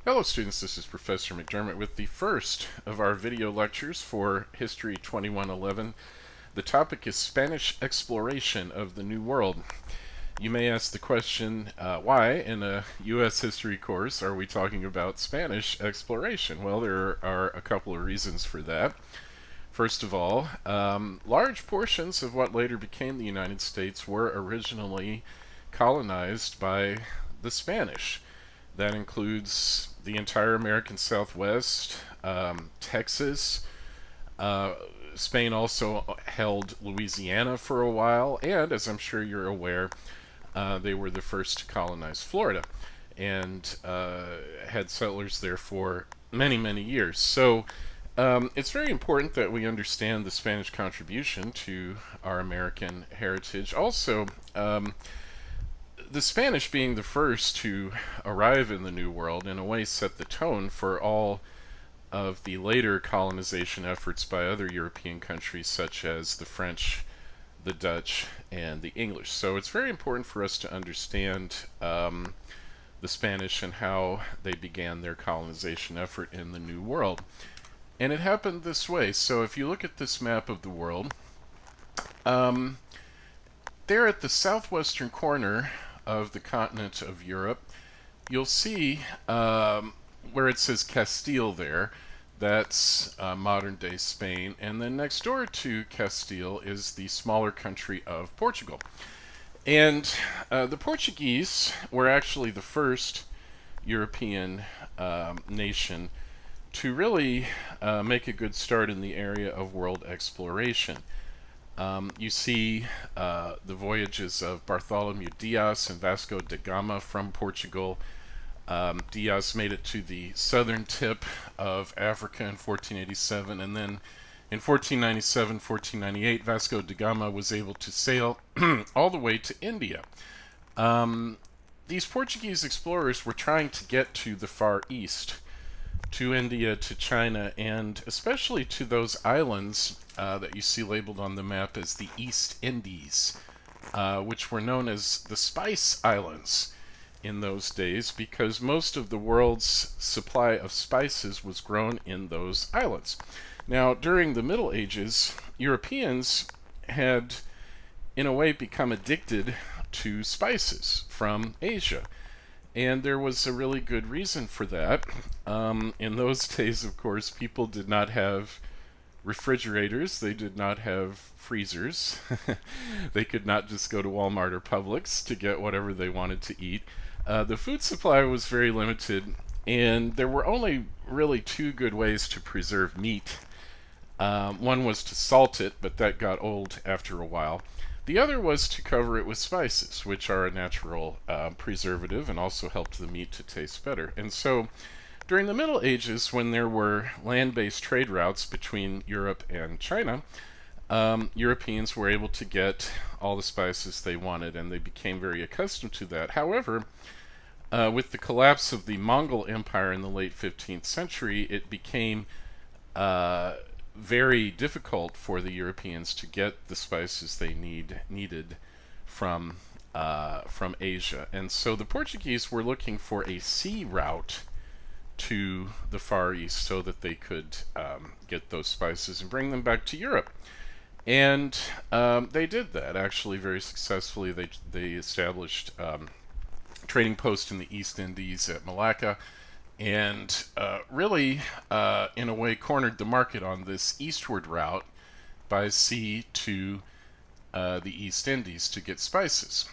Hello students, this is Professor McDermott with the first of our video lectures for History 2111. The topic is Spanish exploration of the New World. You may ask the question, why in a U.S. history course are we talking about Spanish exploration? Well, there are a couple of reasons for that. First of all, large portions of what later became the United States were originally colonized by the Spanish. That includes the entire American Southwest, Texas. Uh, Spain also held Louisiana for a while, and as I'm sure you're aware, they were the first to colonize Florida and had settlers there for many, many years. So it's very important that we understand the Spanish contribution to our American heritage. Also, the Spanish being the first to arrive in the New World in a way set the tone for all of the later colonization efforts by other European countries such as the French, the Dutch, and the English. So it's very important for us to understand the Spanish and how they began their colonization effort in the New World. And it happened this way. So if you look at this map of the world, there at the southwestern corner of the continent of Europe, you'll see where it says Castile there. That's modern-day Spain. And then next door to Castile is the smaller country of Portugal. And the Portuguese were actually the first European nation to really make a good start in the area of world exploration. You see the voyages of Bartholomew Diaz and Vasco da Gama from Portugal. Diaz made it to the southern tip of Africa in 1487, and then in 1497, 1498, Vasco da Gama was able to sail all the way to India. These Portuguese explorers were trying to get to the Far East, to India, to China, and especially to those islands that you see labeled on the map as the East Indies, which were known as the Spice Islands in those days because most of the world's supply of spices was grown in those islands. Now, during the Middle Ages, Europeans had, in a way, become addicted to spices from Asia. And there was a really good reason for that. In those days, of course, people did not have refrigerators. They did not have freezers. They could not just go to Walmart or Publix to get whatever they wanted to eat. The food supply was very limited, and there were only really two good ways to preserve meat. One was to salt it, but that got old after a while. The other was to cover it with spices, which are a natural preservative and also helped the meat to taste better. And so during the Middle Ages, when there were land-based trade routes between Europe and China, Europeans were able to get all the spices they wanted, and they became very accustomed to that. However, with the collapse of the Mongol Empire in the late 15th century, it became very difficult for the Europeans to get the spices they needed from Asia. And so the Portuguese were looking for a sea route to the Far East so that they could get those spices and bring them back to Europe. And they did that actually very successfully. They established trading posts in the East Indies at Malacca, and really, in a way, cornered the market on this eastward route by sea to the East Indies to get spices.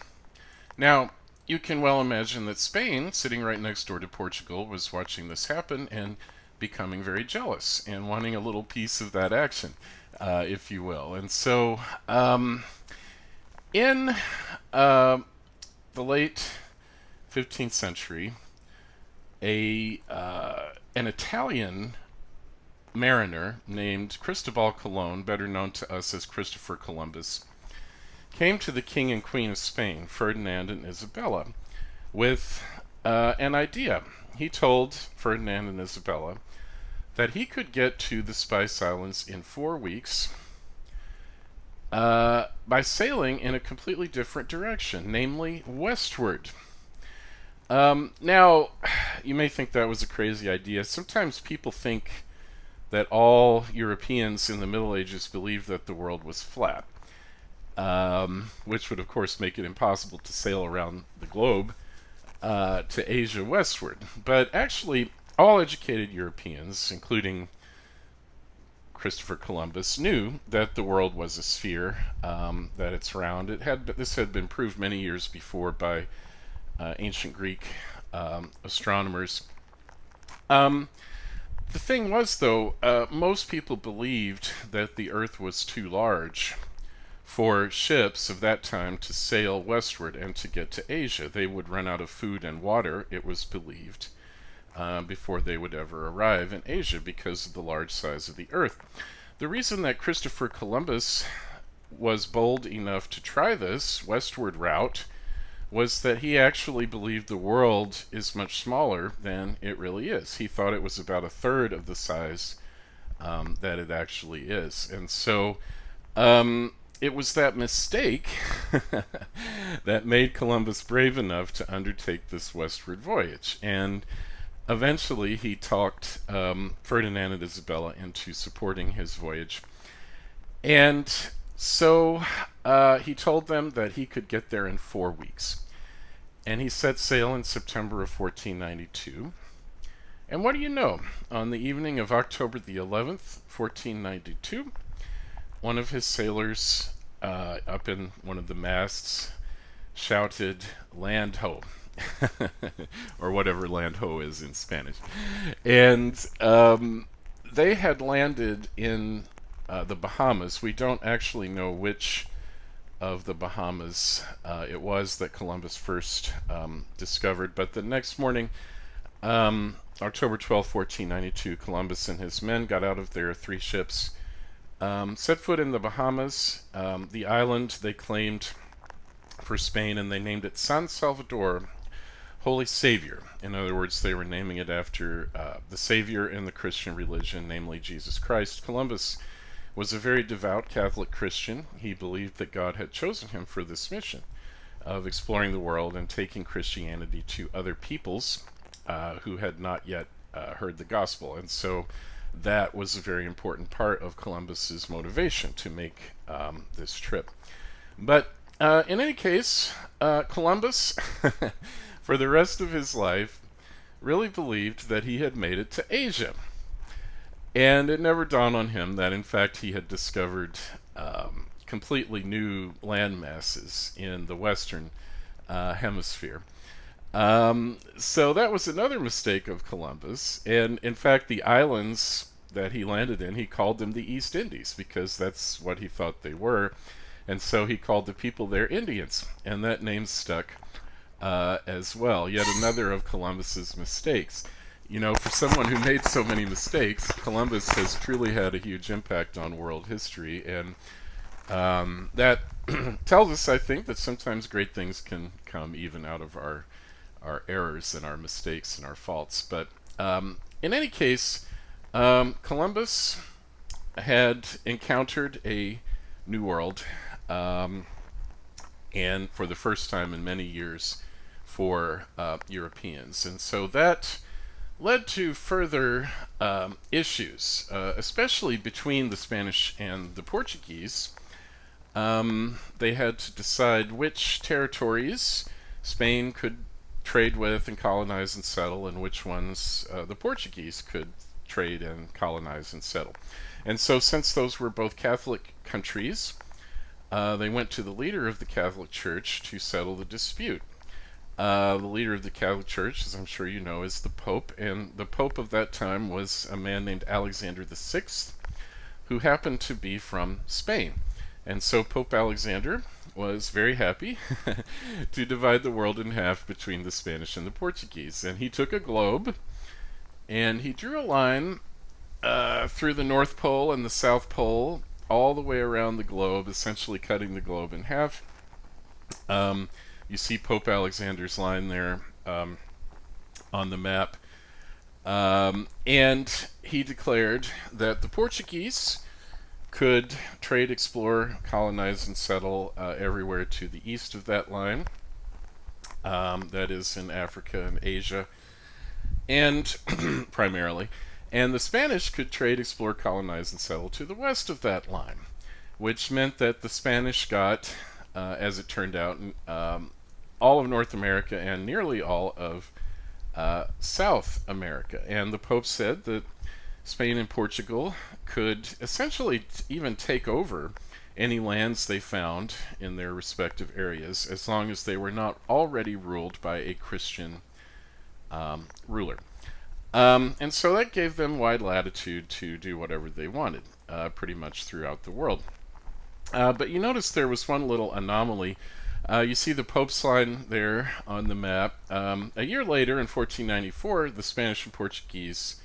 Now, you can well imagine that Spain, sitting right next door to Portugal, was watching this happen and becoming very jealous and wanting a little piece of that action, if you will. And so, in the late 15th century, an Italian mariner named Cristobal Colon, better known to us as Christopher Columbus, came to the King and Queen of Spain, Ferdinand and Isabella, with an idea. He told Ferdinand and Isabella that he could get to the Spice Islands in 4 weeks by sailing in a completely different direction, namely westward. Now, you may think that was a crazy idea. Sometimes people think that all Europeans in the Middle Ages believed that the world was flat, which would, of course, make it impossible to sail around the globe to Asia westward. But actually, all educated Europeans, including Christopher Columbus, knew that the world was a sphere, that it's round. This had been proved many years before by ancient Greek astronomers. Um, the thing was, though, most people believed that the Earth was too large for ships of that time to sail westward and to get to Asia. They would run out of food and water, it was believed, before they would ever arrive in Asia because of the large size of the Earth. The reason that Christopher Columbus was bold enough to try this westward route was that he actually believed the world is much smaller than it really is. He thought it was about a third of the size that it actually is. And so it was that mistake that made Columbus brave enough to undertake this westward voyage. And eventually he talked Ferdinand and Isabella into supporting his voyage. And so he told them that he could get there in 4 weeks. And he set sail in September of 1492. And what do you know? On the evening of October the 11th, 1492, one of his sailors up in one of the masts shouted, "Land ho!" or whatever land ho is in Spanish. And they had landed in the Bahamas. We don't actually know which of the Bahamas it was that Columbus first discovered, but the next morning, October 12, 1492, Columbus and his men got out of their 3 ships, set foot in the Bahamas. The island they claimed for Spain, and they named it San Salvador, Holy Savior. In other words, they were naming it after the Savior in the Christian religion, namely Jesus Christ. Columbus was a very devout Catholic Christian. He believed that God had chosen him for this mission of exploring the world and taking Christianity to other peoples who had not yet heard the gospel. And so that was a very important part of Columbus's motivation to make this trip. But in any case, Columbus, for the rest of his life, really believed that he had made it to Asia. And it never dawned on him that, in fact, he had discovered completely new land masses in the Western Hemisphere. So that was another mistake of Columbus. And, in fact, the islands that he landed in, he called them the East Indies because that's what he thought they were. And so he called the people there Indians. And that name stuck as well. Yet another of Columbus's mistakes. You know, for someone who made so many mistakes, Columbus has truly had a huge impact on world history, and that tells us, I think, that sometimes great things can come even out of our errors and our mistakes and our faults. But in any case, Columbus had encountered a new world, and for the first time in many years for Europeans. And so that led to further issues, especially between the Spanish and the Portuguese. They had to decide which territories Spain could trade with and colonize and settle, and which ones the Portuguese could trade and colonize and settle. And so, since those were both Catholic countries, they went to the leader of the Catholic Church to settle the dispute. The leader of the Catholic Church, as I'm sure you know, is the Pope, and the Pope of that time was a man named Alexander VI, who happened to be from Spain. And so Pope Alexander was very happy to divide the world in half between the Spanish and the Portuguese. And he took a globe, and he drew a line through the North Pole and the South Pole, all the way around the globe, essentially cutting the globe in half. You see Pope Alexander's line there on the map. And he declared that the Portuguese could trade, explore, colonize, and settle everywhere to the east of that line. that is in Africa and Asia, and primarily. And the Spanish could trade, explore, colonize, and settle to the west of that line, which meant that the Spanish got, as it turned out, all of North America and nearly all of South America. And the Pope said that Spain and Portugal could essentially even take over any lands they found in their respective areas as long as they were not already ruled by a Christian ruler. And so that gave them wide latitude to do whatever they wanted, pretty much throughout the world. But you notice there was one little anomaly. You see the Pope's line there on the map. A year later, in 1494, the Spanish and Portuguese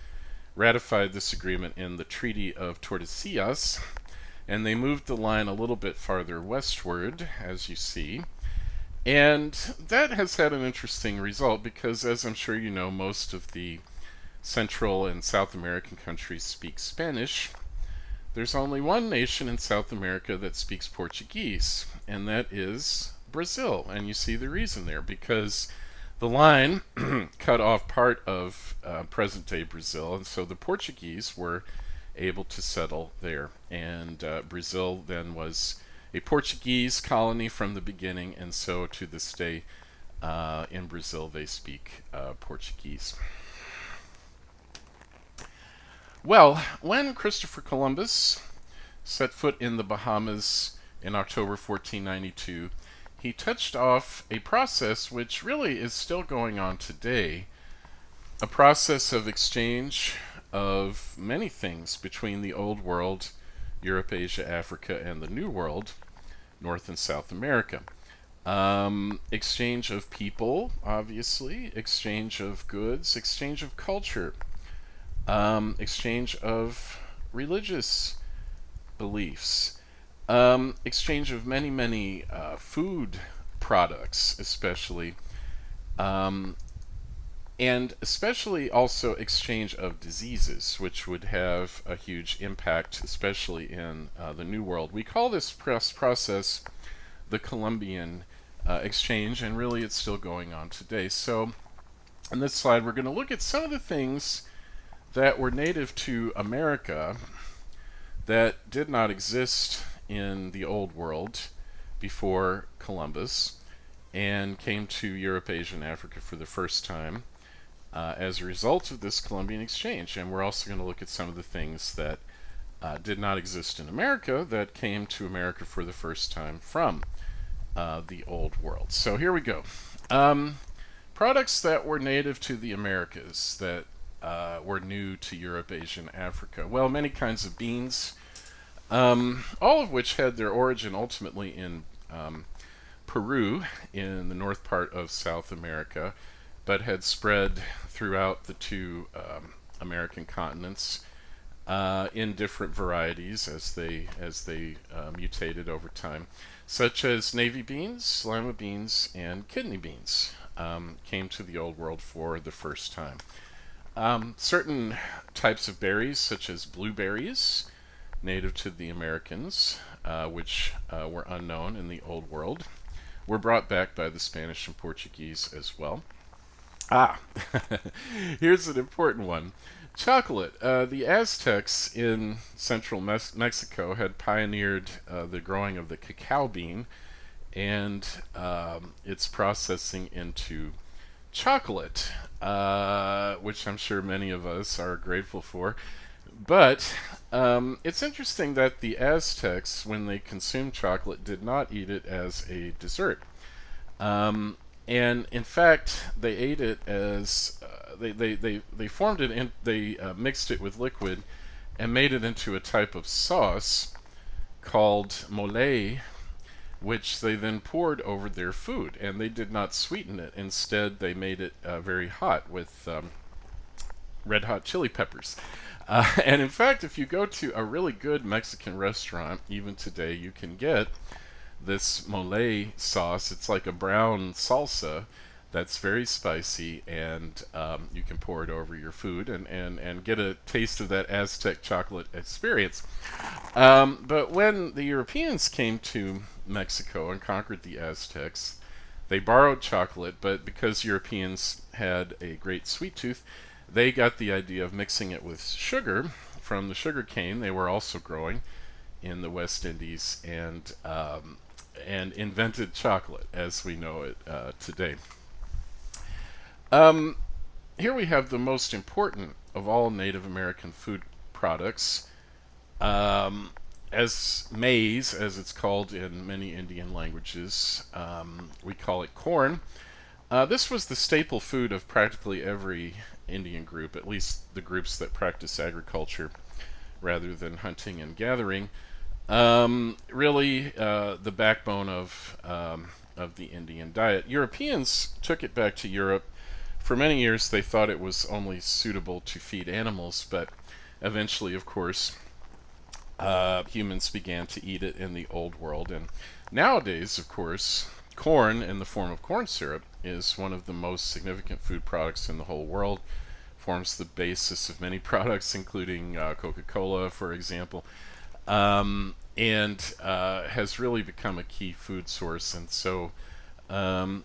ratified this agreement in the Treaty of Tordesillas, and they moved the line a little bit farther westward, as you see. And that has had an interesting result because, as I'm sure you know, most of the Central and South American countries speak Spanish. There's only one nation in South America that speaks Portuguese, and that is Brazil. And you see the reason there, because the line cut off part of present-day Brazil, and so the Portuguese were able to settle there. And Brazil then was a Portuguese colony from the beginning, and so to this day in Brazil they speak Portuguese. Well, when Christopher Columbus set foot in the Bahamas in October 1492, he touched off a process which really is still going on today, a process of exchange of many things between the Old World, Europe, Asia, Africa, and the New World, North and South America. Exchange of people, obviously, exchange of goods, exchange of culture, exchange of religious beliefs, exchange of many, many food products, especially, and especially also exchange of diseases, which would have a huge impact, especially in the New World. We call this process the Columbian exchange, and really it's still going on today. So in this slide, we're going to look at some of the things that were native to America that did not exist in the Old World before Columbus and came to Europe, Asia, and Africa for the first time as a result of this Columbian exchange. And we're also going to look at some of the things that did not exist in America that came to America for the first time from the Old World. So here we go. Products that were native to the Americas that were new to Europe, Asia, and Africa. Well, many kinds of beans, all of which had their origin ultimately in Peru, in the north part of South America, but had spread throughout the two American continents in different varieties as they mutated over time, such as navy beans, lima beans, and kidney beans came to the Old World for the first time. Certain types of berries, such as blueberries, native to the Americans, which were unknown in the Old World, were brought back by the Spanish and Portuguese as well. Here's an important one. Chocolate. The Aztecs in central Mexico had pioneered the growing of the cacao bean and its processing into chocolate, which I'm sure many of us are grateful for. But it's interesting that the Aztecs, when they consumed chocolate, did not eat it as a dessert. And in fact, they ate it as they formed it and they mixed it with liquid and made it into a type of sauce called mole, which they then poured over their food, and they did not sweeten it. Instead, they made it very hot with red hot chili peppers. And in fact, if you go to a really good Mexican restaurant, even today, you can get this mole sauce. It's like a brown salsa that's very spicy, and you can pour it over your food and get a taste of that Aztec chocolate experience. But when the Europeans came to Mexico and conquered the Aztecs, They borrowed chocolate, but because Europeans had a great sweet tooth, they got the idea of mixing it with sugar from the sugar cane they were also growing in the West Indies, and invented chocolate as we know it today. Um, Here we have the most important of all Native American food products, um, as maize, as it's called in many Indian languages. We call it corn. This was the staple food of practically every Indian group, at least the groups that practice agriculture rather than hunting and gathering. Really, the backbone of the Indian diet. Europeans took it back to Europe. For many years, they thought it was only suitable to feed animals, but eventually, of course, humans began to eat it in the Old World. And nowadays, of course, corn in the form of corn syrup is one of the most significant food products in the whole world. Forms the basis of many products, including Coca-Cola, for example, and has really become a key food source. And so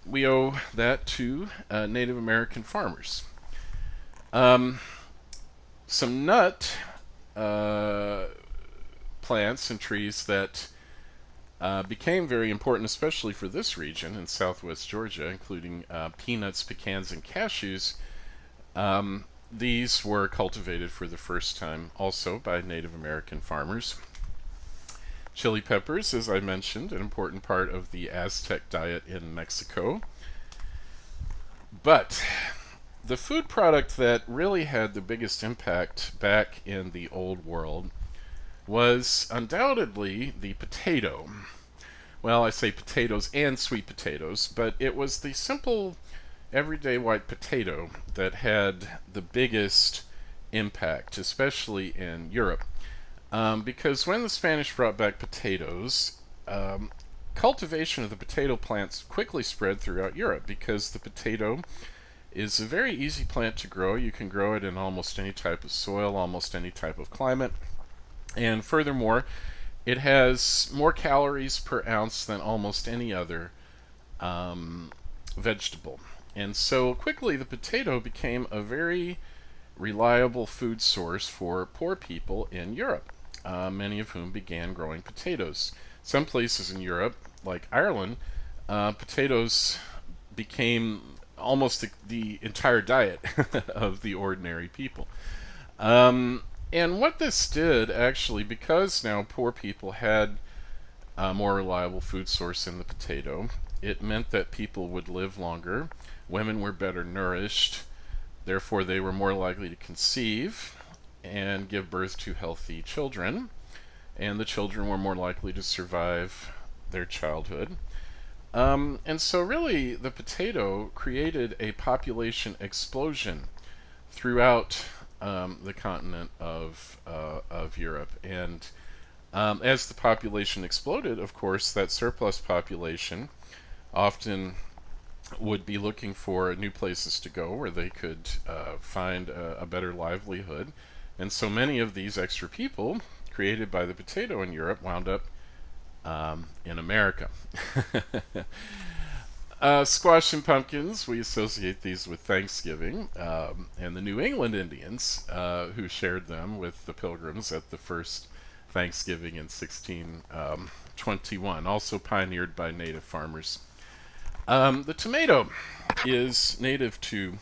we owe that to Native American farmers. Some nut plants and trees that became very important, especially for this region in southwest Georgia, including peanuts, pecans, and cashews. These were cultivated for the first time also by Native American farmers. Chili peppers, as I mentioned, an important part of the Aztec diet in Mexico. But the food product that really had the biggest impact back in the Old World was undoubtedly the potato. Well, I say potatoes and sweet potatoes, but it was the simple everyday white potato that had the biggest impact, especially in Europe. Because when the Spanish brought back potatoes, cultivation of the potato plants quickly spread throughout Europe because the potato is a very easy plant to grow. You can grow it in almost any type of soil, almost any type of climate. And furthermore, it has more calories per ounce than almost any other vegetable. And so quickly the potato became a very reliable food source for poor people in Europe, many of whom began growing potatoes. Some places in Europe, like Ireland, potatoes became almost the entire diet of the ordinary people. And what this did, actually, because now poor people had a more reliable food source in the potato, it meant that people would live longer, women were better nourished, therefore they were more likely to conceive and give birth to healthy children, and the children were more likely to survive their childhood. And so really the potato created a population explosion throughout the continent of Europe. And as the population exploded, of course, that surplus population often would be looking for new places to go where they could find a better livelihood. And so many of these extra people created by the potato in Europe wound up in America. Squash and pumpkins, we associate these with Thanksgiving, and the New England Indians, who shared them with the Pilgrims at the first Thanksgiving in 1621, also pioneered by native farmers. The tomato is native to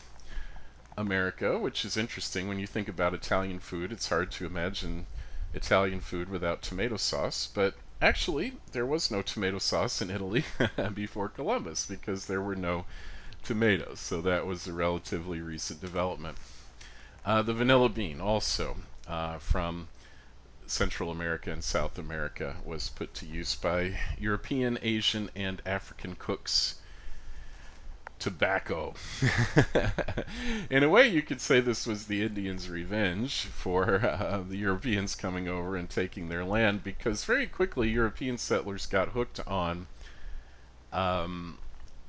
America, which is interesting. When you think about Italian food, it's hard to imagine Italian food without tomato sauce, but actually, there was no tomato sauce in Italy before Columbus because there were no tomatoes, so that was a relatively recent development. The vanilla bean, also from Central America and South America, was put to use by European, Asian, and African cooks. Tobacco. In a way, you could say this was the Indians' revenge for the Europeans coming over and taking their land, because very quickly European settlers got hooked on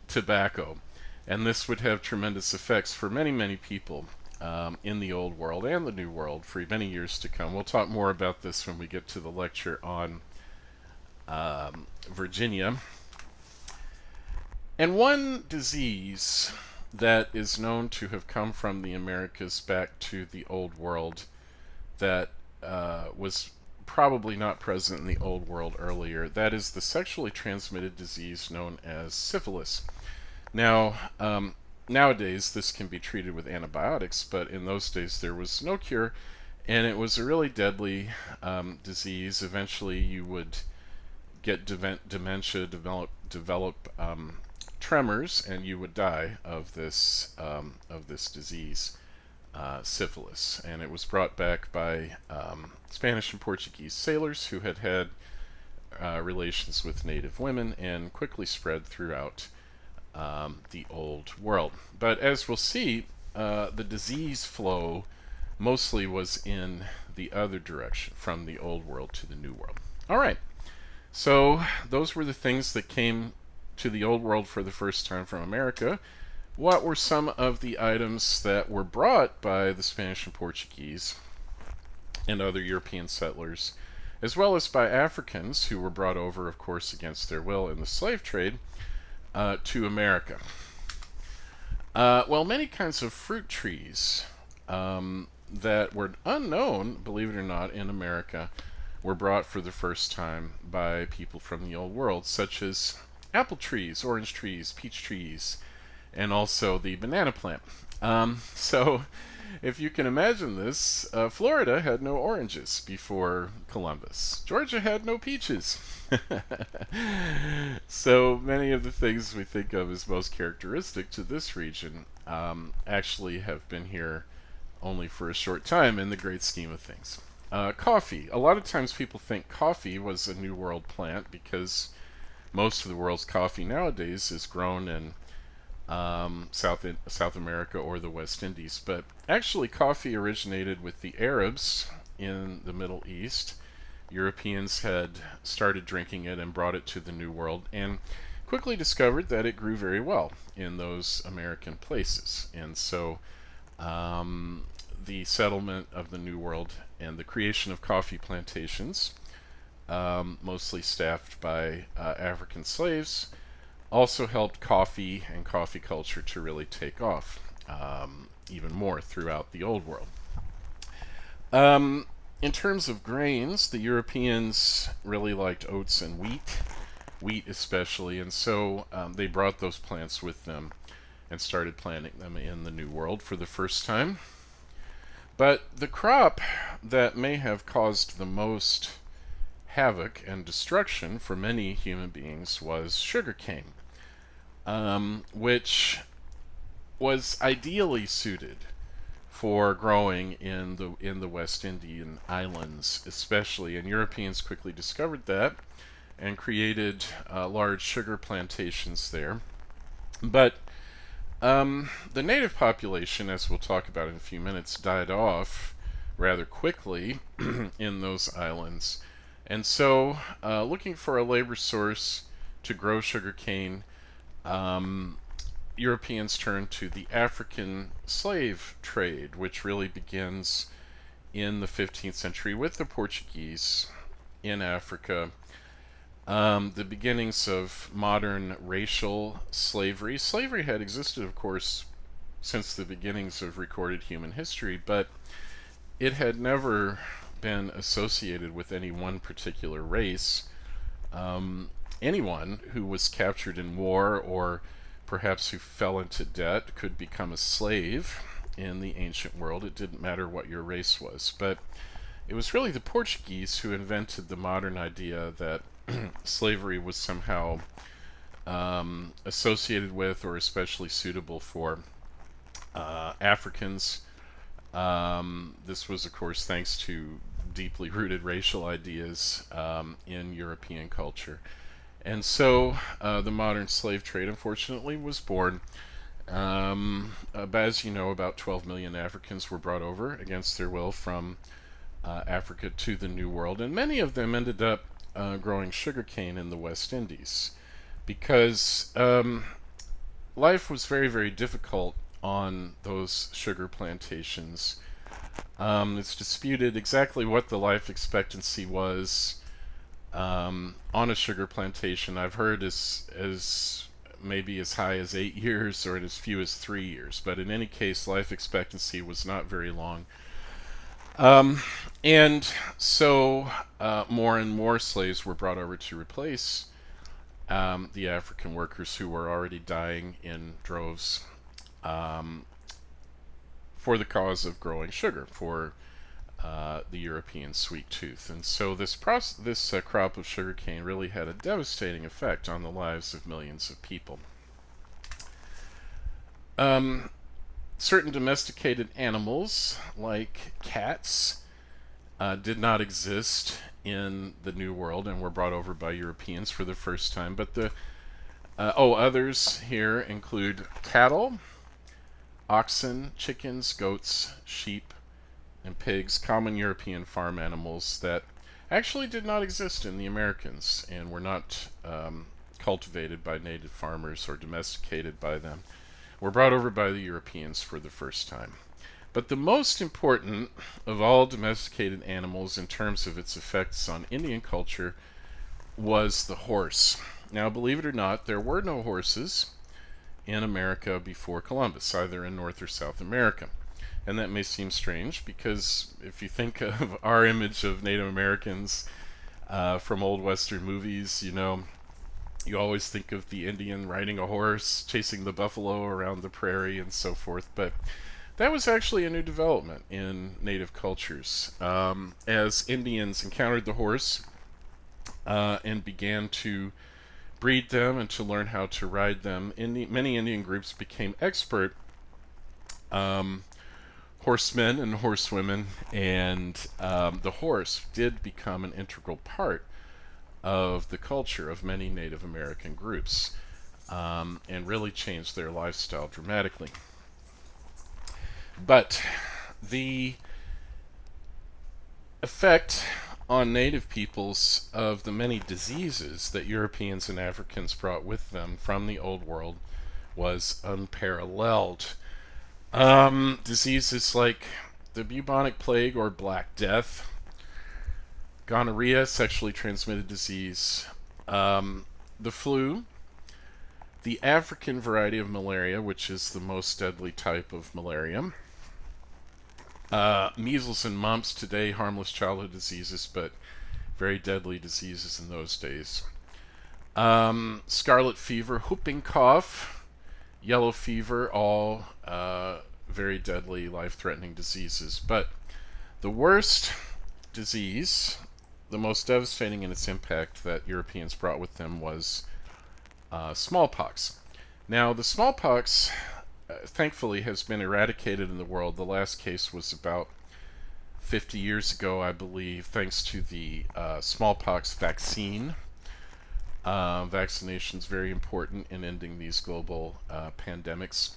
tobacco, and this would have tremendous effects for many, many people in the Old World and the New World for many years to come. We'll talk more about this when we get to the lecture on Virginia. And one disease that is known to have come from the Americas back to the Old World that was probably not present in the Old World earlier, that is the sexually transmitted disease known as syphilis. Now, nowadays this can be treated with antibiotics, but in those days there was no cure, and it was a really deadly disease. Eventually, you would get dementia, develop tremors, and you would die of this disease, syphilis. And it was brought back by Spanish and Portuguese sailors who had had relations with native women, and quickly spread throughout the Old World. But as we'll see, the disease flow mostly was in the other direction, from the Old World to the New World. All right, so those were the things that came to the Old World for the first time from America. What were some of the items that were brought by the Spanish and Portuguese and other European settlers, as well as by Africans who were brought over, of course, against their will in the slave trade, to America? Well, many kinds of fruit trees that were unknown, believe it or not, in America were brought for the first time by people from the Old World, such as apple trees, orange trees, peach trees, and also the banana plant. So, if you can imagine this, Florida had no oranges before Columbus. Georgia had no peaches. So many of the things we think of as most characteristic to this region actually have been here only for a short time in the great scheme of things. Coffee. A lot of times people think coffee was a New World plant because most of the world's coffee nowadays is grown in South America or the West Indies. But actually, coffee originated with the Arabs in the Middle East. Europeans had started drinking it and brought it to the New World, and quickly discovered that it grew very well in those American places. And so the settlement of the New World and the creation of coffee plantations, mostly staffed by African slaves, also helped coffee and coffee culture to really take off even more throughout the Old World. In terms of grains, the Europeans really liked oats and wheat especially, and so they brought those plants with them and started planting them in the New World for the first time. But the crop that may have caused the most havoc and destruction for many human beings was sugarcane, which was ideally suited for growing in the West Indian islands, especially. And Europeans quickly discovered that and created large sugar plantations there. But the native population, as we'll talk about in a few minutes, died off rather quickly in those islands. And so, looking for a labor source to grow sugarcane, Europeans turned to the African slave trade, which really begins in the 15th century with the Portuguese in Africa. The beginnings of modern racial slavery. Slavery had existed, of course, since the beginnings of recorded human history, but it had never been associated with any one particular race. Anyone who was captured in war, or perhaps who fell into debt, could become a slave in the ancient world. It didn't matter what your race was. But it was really the Portuguese who invented the modern idea that slavery was somehow associated with or especially suitable for Africans. This was, of course, thanks to deeply rooted racial ideas in European culture. And so the modern slave trade, unfortunately, was born. As you know, about 12 million Africans were brought over against their will from Africa to the New World, and many of them ended up growing sugarcane in the West Indies because life was very, very difficult on those sugar plantations. It's disputed exactly what the life expectancy was on a sugar plantation. I've heard as maybe as high as 8 years or as few as 3 years. But in any case, life expectancy was not very long. Um, and so more and more slaves were brought over to replace the African workers who were already dying in droves um, for the cause of growing sugar for the European sweet tooth. And so this crop of sugarcane really had a devastating effect on the lives of millions of people. Um, Certain domesticated animals, like cats, did not exist in the New World and were brought over by Europeans for the first time. But others here include cattle, oxen, chickens, goats, sheep, and pigs, common European farm animals that actually did not exist in the Americans and were not cultivated by native farmers or domesticated by them, were brought over by the Europeans for the first time. But the most important of all domesticated animals in terms of its effects on Indian culture was the horse. Now, believe it or not, there were no horses in America before Columbus, either in North or South America. And that may seem strange because if you think of our image of Native Americans from old Western movies, you always think of the Indian riding a horse, chasing the buffalo around the prairie, and so forth. But that was actually a new development in Native cultures. As Indians encountered the horse and began to breed them and to learn how to ride them, many Indian groups became expert horsemen and horsewomen, and the horse did become an integral part of the culture of many Native American groups and really changed their lifestyle dramatically. But the effect on Native peoples of the many diseases that Europeans and Africans brought with them from the Old World was unparalleled. Diseases like the bubonic plague or Black Death, gonorrhea, sexually transmitted disease, the flu, the African variety of malaria, which is the most deadly type of malaria, measles and mumps, today harmless childhood diseases, but very deadly diseases in those days. Scarlet fever, whooping cough, yellow fever, all very deadly, life-threatening diseases. But the worst disease, the most devastating in its impact that Europeans brought with them was smallpox. Now, the smallpox thankfully has been eradicated in the world. The last case was about 50 years ago, I believe, thanks to the smallpox vaccine. Vaccination is very important in ending these global pandemics.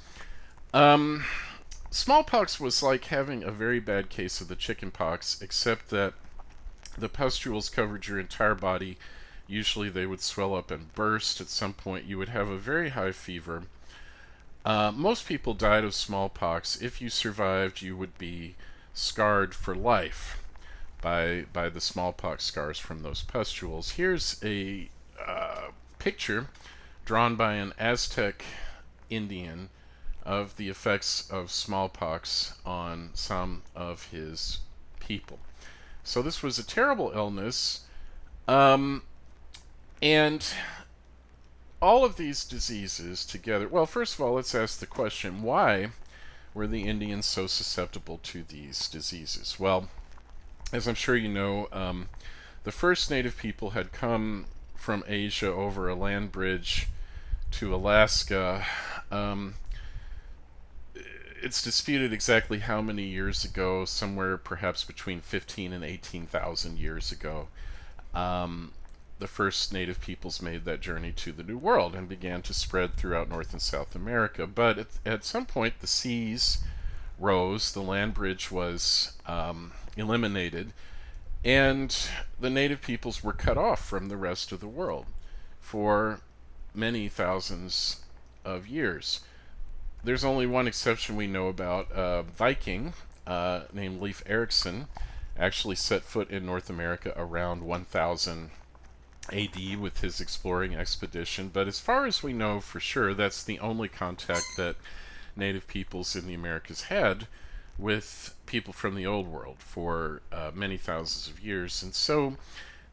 Smallpox was like having a very bad case of the chickenpox, except that the pustules covered your entire body. Usually they would swell up and burst. At some point you would have a very high fever. Most people died of smallpox. If you survived, you would be scarred for life by the smallpox scars from those pustules. Here's a picture drawn by an Aztec Indian of the effects of smallpox on some of his people. So this was a terrible illness, and all of these diseases together. Well, first of all, let's ask the question, why were the Indians so susceptible to these diseases? Well, as I'm sure you know, the first native people had come from Asia over a land bridge to Alaska. It's disputed exactly how many years ago, somewhere perhaps between 15 and 18,000 years ago. The first native peoples made that journey to the New World and began to spread throughout North and South America. But at some point, the seas rose, the land bridge was eliminated, and the native peoples were cut off from the rest of the world for many thousands of years. There's only one exception we know about. Viking named Leif Erikson actually set foot in North America around 1000 AD with his exploring expedition, but as far as we know for sure, that's the only contact that native peoples in the Americas had with people from the Old World for many thousands of years. And so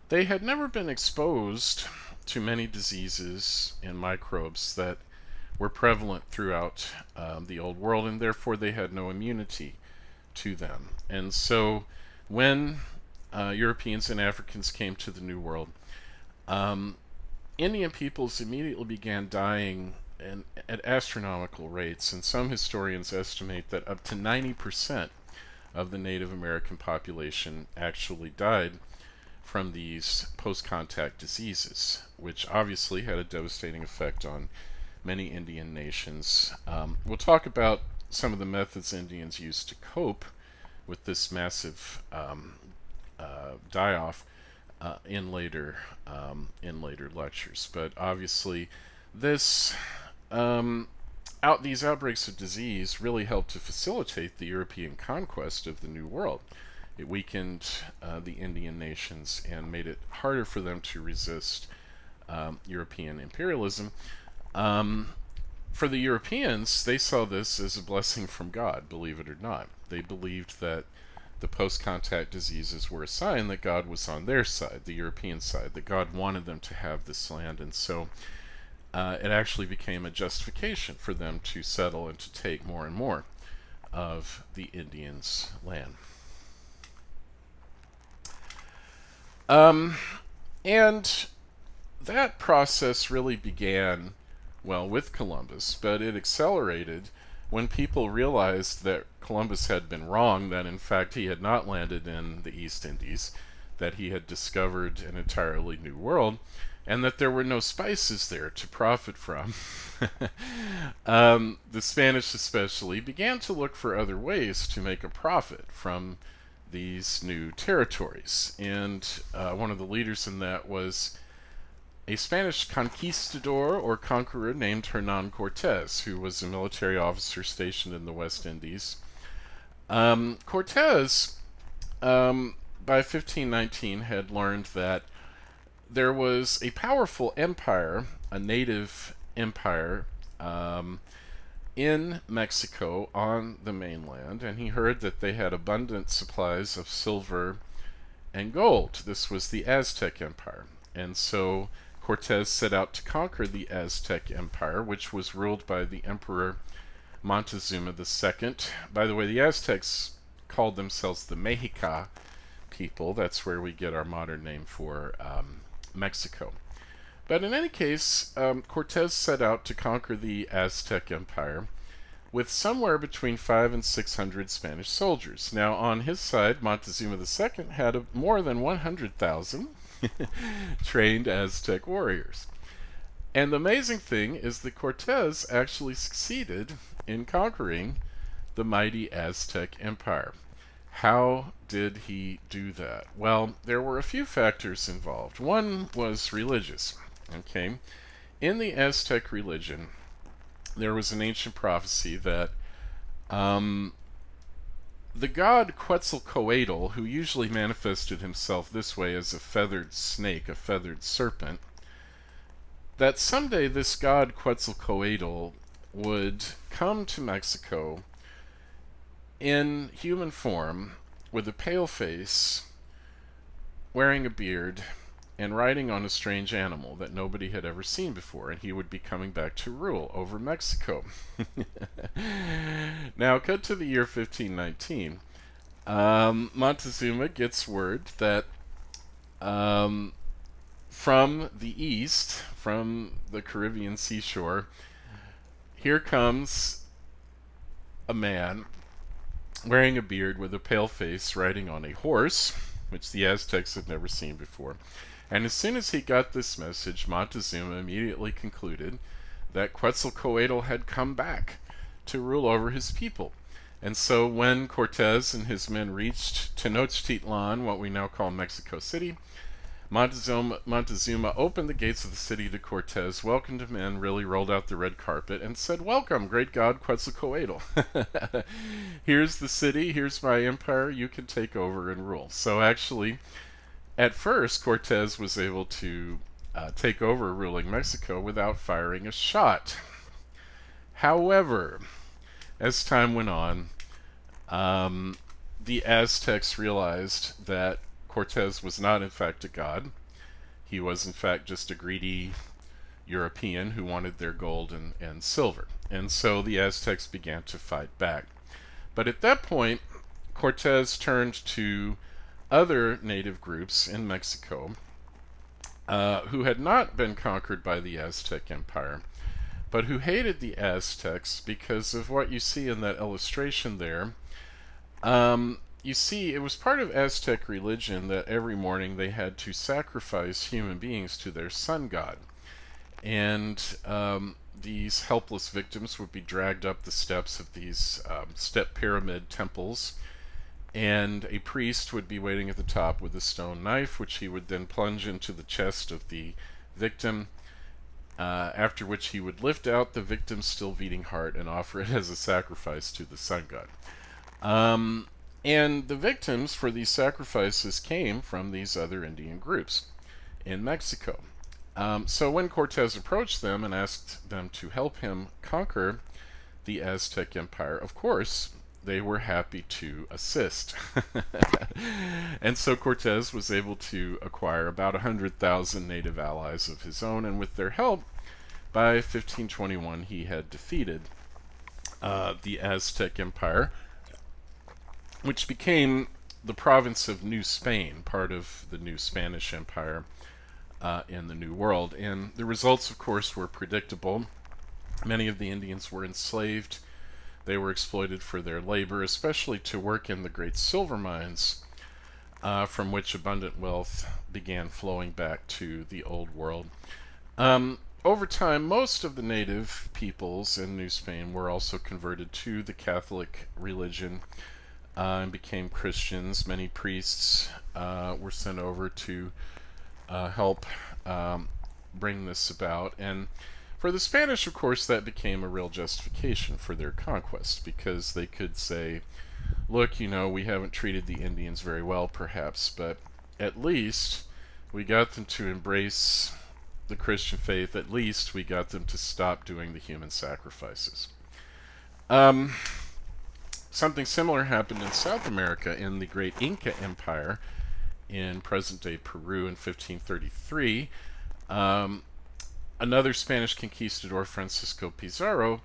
they had never been exposed to many diseases and microbes that were prevalent throughout the Old World, and therefore they had no immunity to them. And so when Europeans and Africans came to the New World, Indian peoples immediately began dying at astronomical rates, and some historians estimate that up to 90% of the Native American population actually died from these post-contact diseases, which obviously had a devastating effect on many Indian nations. We'll talk about some of the methods Indians used to cope with this massive die-off in later lectures. But obviously, these outbreaks of disease really helped to facilitate the European conquest of the New World. It weakened the Indian nations and made it harder for them to resist European imperialism. For the Europeans, they saw this as a blessing from God, believe it or not. They believed that the post-contact diseases were a sign that God was on their side, the European side, that God wanted them to have this land, and so it actually became a justification for them to settle and to take more and more of the Indians' land. And that process really began, well, with Columbus, but it accelerated when people realized that Columbus had been wrong, that in fact he had not landed in the East Indies, that he had discovered an entirely new world, and that there were no spices there to profit from. The Spanish especially began to look for other ways to make a profit from these new territories, and one of the leaders in that was a Spanish conquistador or conqueror named Hernan Cortez, who was a military officer stationed in the West Indies. Cortez, by 1519, had learned that there was a powerful empire, a native empire, in Mexico on the mainland, and he heard that they had abundant supplies of silver and gold. This was the Aztec Empire, and so Cortez set out to conquer the Aztec Empire, which was ruled by the Emperor Montezuma II. By the way, the Aztecs called themselves the Mexica people. That's where we get our modern name for Mexico. But in any case, Cortez set out to conquer the Aztec Empire with somewhere between 500 and 600 Spanish soldiers. Now, on his side, Montezuma II had more than 100,000 trained Aztec warriors. And the amazing thing is that Cortez actually succeeded in conquering the mighty Aztec Empire. How did he do that? Well, there were a few factors involved. One was religious. Okay, in the Aztec religion, there was an ancient prophecy that the god Quetzalcoatl, who usually manifested himself this way as a feathered snake, a feathered serpent, that someday this god Quetzalcoatl would come to Mexico in human form with a pale face, wearing a beard, and riding on a strange animal that nobody had ever seen before, and he would be coming back to rule over Mexico. Now, cut to the year 1519. Montezuma gets word that from the east, from the Caribbean seashore, here comes a man wearing a beard with a pale face, riding on a horse, which the Aztecs had never seen before. And as soon as he got this message, Montezuma immediately concluded that Quetzalcoatl had come back to rule over his people. And so when Cortez and his men reached Tenochtitlan, what we now call Mexico City, Montezuma opened the gates of the city to Cortez, welcomed him in, really rolled out the red carpet, and said, "Welcome, great god Quetzalcoatl. Here's the city, here's my empire, you can take over and rule." So actually, At first, Cortez was able to take over ruling Mexico without firing a shot. However, as time went on, um, the Aztecs realized that Cortez was not, in fact, a god. He was, in fact, just a greedy European who wanted their gold and silver. And so the Aztecs began to fight back. But at that point, Cortez turned to other native groups in Mexico who had not been conquered by the Aztec Empire, but who hated the Aztecs because of what you see in that illustration there. You see, it was part of Aztec religion that every morning they had to sacrifice human beings to their sun god. And these helpless victims would be dragged up the steps of these step pyramid temples, and a priest would be waiting at the top with a stone knife, which he would then plunge into the chest of the victim, after which he would lift out the victim's still beating heart and offer it as a sacrifice to the sun god. And the victims for these sacrifices came from these other Indian groups in Mexico. So when Cortez approached them and asked them to help him conquer the Aztec Empire, of course, they were happy to assist. And so Cortez was able to acquire about 100,000 native allies of his own, and with their help, by 1521 he had defeated the Aztec Empire, which became the province of New Spain, part of the new Spanish Empire in the New World. And the results, of course, were predictable. Many of the Indians were enslaved. They were exploited for their labor, especially to work in the great silver mines, from which abundant wealth began flowing back to the Old World. Over time, most of the native peoples in New Spain were also converted to the Catholic religion and became Christians. Many priests were sent over to help bring this about. And for the Spanish, of course, that became a real justification for their conquest, because they could say, look, you know, we haven't treated the Indians very well, perhaps, but at least we got them to embrace the Christian faith. At least we got them to stop doing the human sacrifices. Something similar happened in South America in the great Inca Empire in present-day Peru in 1533. Another Spanish conquistador, Francisco Pizarro,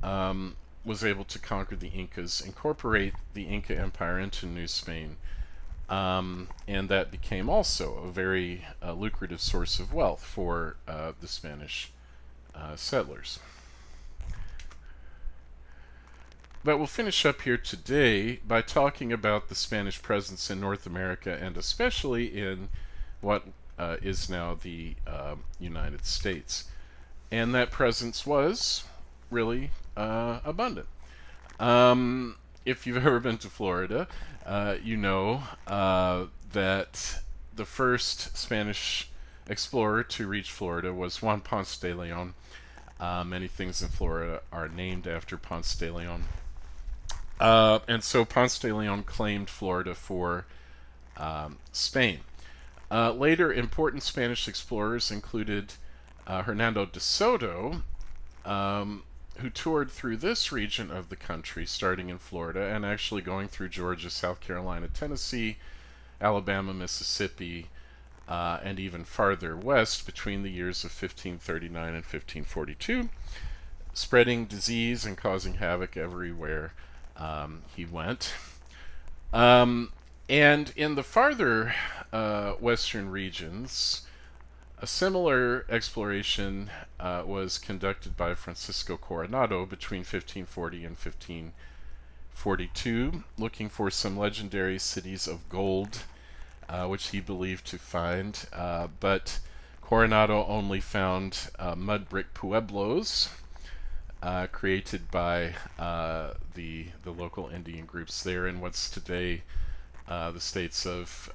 was able to conquer the Incas, incorporate the Inca Empire into New Spain, and that became also a very lucrative source of wealth for the Spanish settlers. But we'll finish up here today by talking about the Spanish presence in North America, and especially in what is now the United States. And that presence was really abundant. If you've ever been to Florida, you know that the first Spanish explorer to reach Florida was Juan Ponce de Leon. Many things in Florida are named after Ponce de Leon. And so Ponce de Leon claimed Florida for Spain. Later, important Spanish explorers included Hernando de Soto, who toured through this region of the country, starting in Florida and actually going through Georgia, South Carolina, Tennessee, Alabama, Mississippi, and even farther west between the years of 1539 and 1542, spreading disease and causing havoc everywhere he went. And in the farther western regions, a similar exploration was conducted by Francisco Coronado between 1540 and 1542, looking for some legendary cities of gold, which he believed to find. But Coronado only found mud brick pueblos created by the local Indian groups there in what's today the states of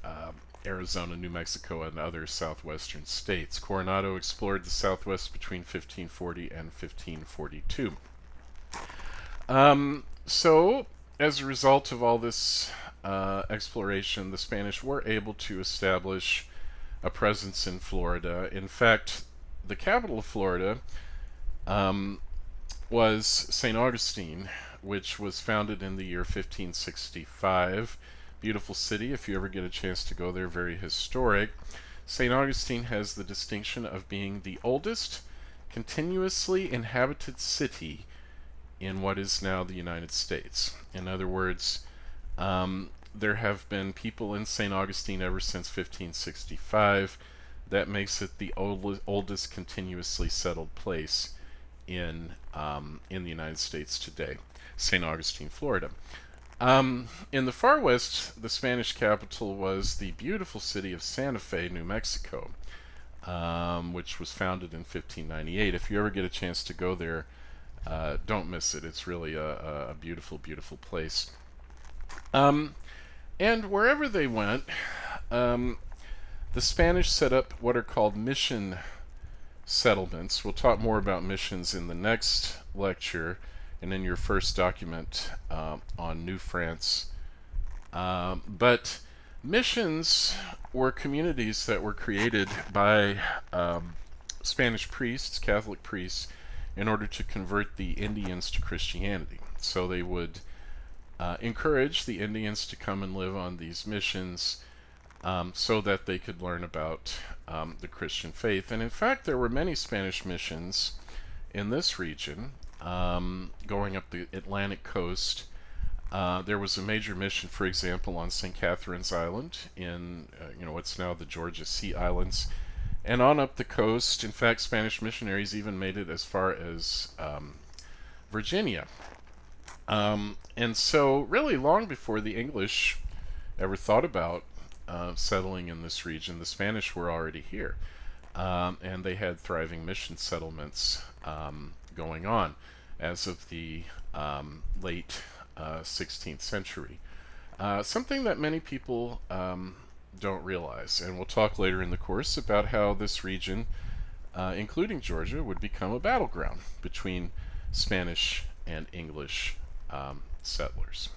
Arizona, New Mexico, and other southwestern states. Coronado explored the Southwest between 1540 and 1542. So, as a result of all this exploration, the Spanish were able to establish a presence in Florida. In fact, the capital of Florida was St. Augustine, which was founded in the year 1565. Beautiful city, if you ever get a chance to go there, very historic. St. Augustine has the distinction of being the oldest continuously inhabited city in what is now the United States. In other words, there have been people in St. Augustine ever since 1565. That makes it the oldest continuously settled place in the United States today, St. Augustine, Florida. In the far west, the Spanish capital was the beautiful city of Santa Fe, New Mexico, which was founded in 1598. If you ever get a chance to go there, don't miss it. It's really a beautiful, beautiful place. And wherever they went, the Spanish set up what are called mission settlements. We'll talk more about missions in the next lecture and in your first document on New France. But missions were communities that were created by Spanish priests, Catholic priests, in order to convert the Indians to Christianity. So they would encourage the Indians to come and live on these missions so that they could learn about the Christian faith. And in fact, there were many Spanish missions in this region, going up the Atlantic coast. There was a major mission, for example, on St. Catherine's Island in what's now the Georgia Sea Islands, and on up the coast. In fact, Spanish missionaries even made it as far as Virginia. And so really long before the English ever thought about settling in this region, the Spanish were already here. And they had thriving mission settlements going on as of the late 16th century. Something that many people don't realize, and we'll talk later in the course about how this region, including Georgia, would become a battleground between Spanish and English settlers.